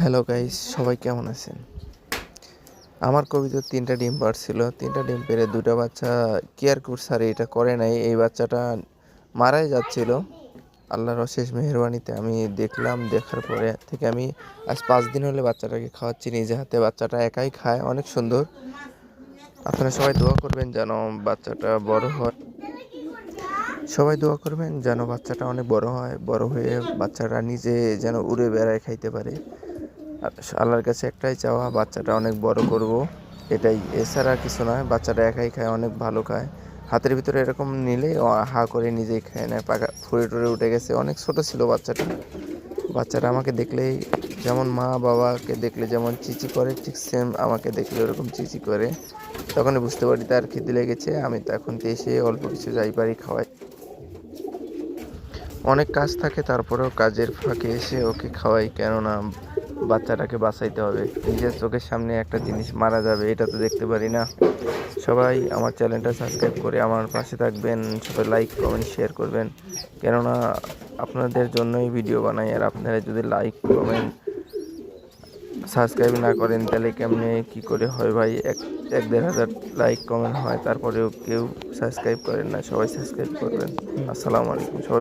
Hello guys, সবাই কেমন আছেন? আমার কবিতার ৩টা ডিম পাড়ছিল। ৩টা ডিম পেড়ে ২টা বাচ্চা কেয়ার করছে আর এটা করে নাই। এই বাচ্চাটা মারাই যাচ্ছিল। আল্লাহর অশেষ মেহেরবানিতে আমি দেখলাম, দেখার পরে থেকে আমি আজ ৫ দিন হলে বাচ্চাটাকে খাওয়াচ্ছি নিজে হাতে। বাচ্চাটা একাই খায়, অনেক সুন্দর। আপনারা সবাই দোয়া করবেন যেন বাচ্চাটা বড় হয়। সবাই দোয়া করবেন যেন বাচ্চাটা অনেক বড় হয়, বড় হয়ে বাচ্চাটা নিজে যেন উড়ে বেড়ায় খাইতে পারে। আর আল্লাহর কাছে একটাই চাওয়া, বাচ্চাটা অনেক বড় করব, এটাই। এছাড়া কিছু নয়। বাচ্চাটা একাই খায়, অনেক ভালো খায়। হাতের ভিতরে এরকম নিলে হা করে নিজেই খায় নেয়। পাকা ফুঁড়ে টুড়ে উঠে গেছে, অনেক ছোট ছিল বাচ্চাটা। বাচ্চাটা আমাকে দেখলেই যেমন মা বাবাকে দেখলে যেমন চিচি করে, ঠিক সেম আমাকে দেখলে ওরকম চিচি করে। তখনই বুঝতে পারি তার খিদে লেগেছে। আমি তখন এসে অল্প কিছু যাই পারি খাওয়াই। অনেক কাজ থাকে, তারপরেও কাজের ফাঁকে এসে ওকে খাওয়াই, কেননা বাচ্চাটাকে বাঁচাইতে হবে। নিজের চোখের সামনে একটা জিনিস মারা যাবে, এটা তো দেখতে পারি না। সবাই আমার চ্যানেলটা সাবস্ক্রাইব করে আমার পাশে থাকবেন। সবাই লাইক কমেন্ট শেয়ার করবেন, কেননা আপনাদের জন্যই ভিডিও বানাই। আর আপনারা যদি লাইক কমেন্ট সাবস্ক্রাইব না করেন তাহলে কেমনে কি করে হয় ভাই? এক দেড় হাজার লাইক কমেন্ট হয়, তারপরেও কেউ সাবস্ক্রাইব করেন না। সবাই সাবস্ক্রাইব করবেন। আসসালামু আলাইকুম। সবাই